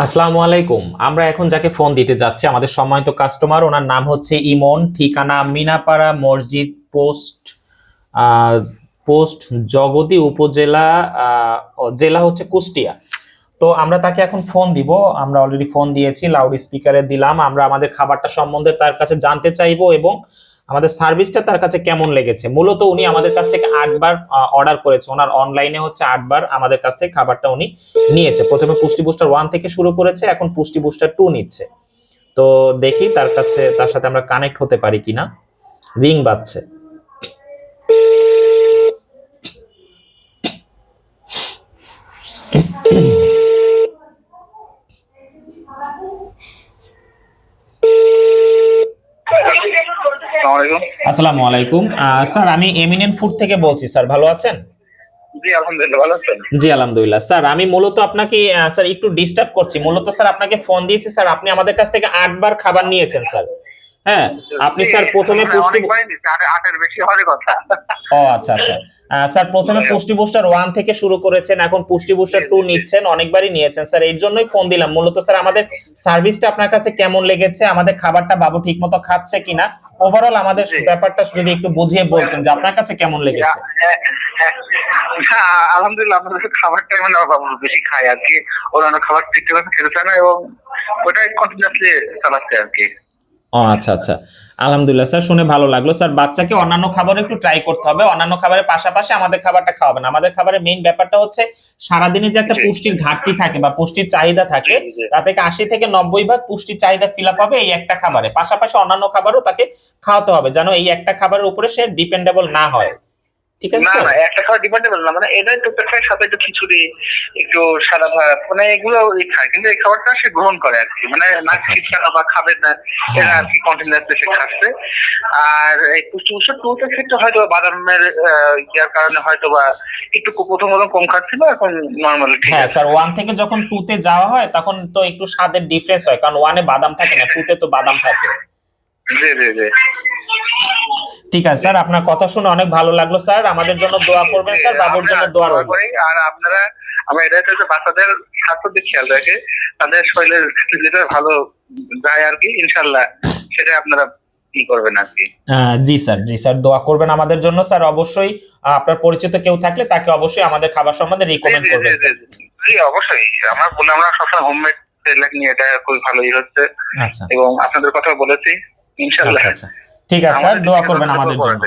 আসসালামু আলাইকুম। আমরা এখন যাকে ফোন দিতে যাচ্ছি আমাদের সম্মানিত কাস্টমার, ওনার নাম হচ্ছে ইমন, ঠিকানা মিনাপাড়া মসজিদ পোস্ট, আহ, পোস্ট জগতি উপজেলা, জেলা হচ্ছে কুষ্টিয়া। তো আমরা তাকে এখন ফোন দিব। আমরা অলরেডি ফোন দিয়েছি, লাউড স্পিকারে দিলাম। আমরা আমাদের খাবারটা সম্বন্ধে তার কাছে জানতে চাইবো এবং আমাদের সার্ভিসটা তার কাছে কেমন লেগেছে। মূলত উনি আমাদের কাছ থেকে 8 বার অর্ডার করেছে, ওনার অনলাইনে হচ্ছে 8 বার আমাদের কাছ থেকে খাবারটা উনি নিয়েছে। প্রথমে পুষ্টি বুস্টার 1 থেকে শুরু করেছে, এখন পুষ্টি বুস্টার 2 নিচ্ছে। তো দেখি তার সাথে আমরা কানেক্ট হতে পারি কিনা। রিং বাজছে। আসসালামু আলাইকুম স্যার, আমি এমিনেন্ট ফুড থেকে বলছি। স্যার ভালো আছেন? জি আলহামদুলিল্লাহ, ভালো আছেন? জি আলহামদুলিল্লাহ। স্যার আমি মূলত আপনাকে স্যার একটু ডিস্টার্ব করছি। মূলত স্যার আপনাকে ফোন দিয়েছি স্যার, আপনি আমাদের কাছ থেকে 8 বার খাবার নিয়েছেন স্যার। হ্যাঁ, আপনি স্যার প্রথমে পুষ্টি আটের বেশি হওয়ার কথা। ও আচ্ছা আচ্ছা। স্যার প্রথমে পুষ্টি বুস্টার 1 থেকে শুরু করেছেন, এখন পুষ্টি বুস্টার 2 নিচ্ছেন, অনেকবারই নিয়েছেন স্যার। এর জন্যই ফোন দিলাম মূলত স্যার। আমাদের সার্ভিসটা আপনার কাছে কেমন লেগেছে, আমাদের খাবারটা বাবু ঠিকমতো খাচ্ছে কিনা, ওভারঅল আমাদের ব্যাপারটা যদি একটু বুঝিয়ে বলতেন যে আপনার কাছে কেমন লেগেছে। আলহামদুলিল্লাহ, আপনাদের খাবারটাই মানে বাবু বেশি খায় আর কি। অন্যান্য খাবার ঠিকঠাক খেতে চায় না এবং ওটাই কন্টিনিউসলি চালাচ্ছে আর কি। ও আচ্ছা আচ্ছা, আলহামদুলিল্লাহ স্যার, শুনে ভালো লাগলো স্যার। বাচ্চাকে অন্যান্য খাবার একটু ট্রাই করতে হবে, অন্যান্য খাবারের পাশাপাশি আমাদের খাবারটা খাওয়াবেন। আমাদের খাবারের মেইন ব্যাপারটা হচ্ছে সারাদিনে যে একটা পুষ্টির ঘাটতি থাকে বা পুষ্টির চাহিদা থাকে, তা থেকে 80 থেকে 90 ভাগ পুষ্টির চাহিদা ফিল আপ হবে এই একটা খাবারে। পাশাপাশি অন্যান্য খাবারও তাকে খাওয়াতে হবে, যেন এই একটা খাবারের উপরে সে ডিপেন্ডেবল না হয়। ঠিক আছে না স্যার? না, একটা খাবার ডিপেন্ডেবল না, মানে এটাই তো খায়, সাথে একটু খিচুড়ি, একটু সাদা ভাত, মানে এগুলো খায়, কিন্তু এই খাবারটা সে গ্রহণ করে আর কি, মানে না আচ্ছা আচ্ছা। খিচা বা খাবে না, এটা আর কি কন্টিনিউসলি সে খাচ্ছে। আর এই পুষ্টি পুষ্টি টুটের ক্ষেত্রে হয়তো বাদামের ইয়ার কারণে হয়তো বা একটু প্রথম প্রথম কম খাচ্ছিল, এখন নর্মালি ঠিক হ্যাঁ আছে। স্যার, 1 থেকে যখন 2 তে যাওয়া হয় তখন তো একটু স্বাদের ডিফারেন্স হয়, কারণ 1 এ বাদাম থাকে না, 2 তে তো বাদাম থাকে। জি জি জি। ঠিক আছে স্যার, আপনার কথা শুনে অনেক ভালো লাগলো স্যার। আমাদের জন্য দোয়া করবেন স্যার, বাবুর জন্য দোয়া রইল। আর আপনারা, আমরা এটাই চাই যে বাচ্চাদের স্বাস্থ্য দিক খেয়াল রাখে, তাদের শরীরের যেটা ভালো যায় আর কি, ইনশাল্লাহ সেটা আপনারা কি করবেন আর কি। জি স্যার, জি স্যার, দোয়া করবেন আমাদের জন্য স্যার। অবশ্যই আপনার পরিচিত কেউ থাকলে তাকে অবশ্যই আমাদের খাবার সম্বন্ধে রিকমেন্ড করবেন স্যার। জি অবশ্যই, আমরা সবসময় হোমমেড সেলেক্ট নিয়ে, এটা খুবই ভালোই হচ্ছে। আচ্ছা এবং আপনাদের কথা বলেছি, ইনশাল্লাহ। আচ্ছা আচ্ছা, ঠিক আছে স্যার, দোয়া করবেন আমাদের জন্য।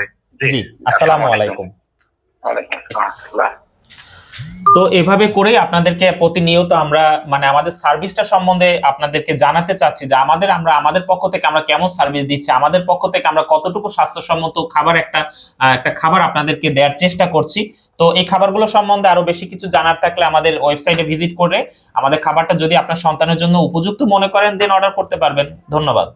জি, আসসালামু আলাইকুম। ওয়ালাইকুম আসসালাম। তো এভাবে করেই আপনাদেরকে প্রতিনিয়ত আমরা মানে আমাদের সার্ভিসটা সম্বন্ধে আপনাদেরকে জানাতে চাচ্ছি যে আমরা আমাদের পক্ষ থেকে আমরা কেমন সার্ভিস দিচ্ছি, আমাদের পক্ষ থেকে আমরা কতটুকু স্বাস্থ্যসম্মত খাবার একটা খাবার আপনাদেরকে দেওয়ার চেষ্টা করছি। তো এই খাবারগুলো সম্বন্ধে আরো বেশি কিছু জানার থাকলে আমাদের ওয়েবসাইটে ভিজিট করে আমাদের খাবারটা যদি আপনার সন্তানের জন্য উপযুক্ত মনে করেন দেন অর্ডার করতে পারবেন। ধন্যবাদ।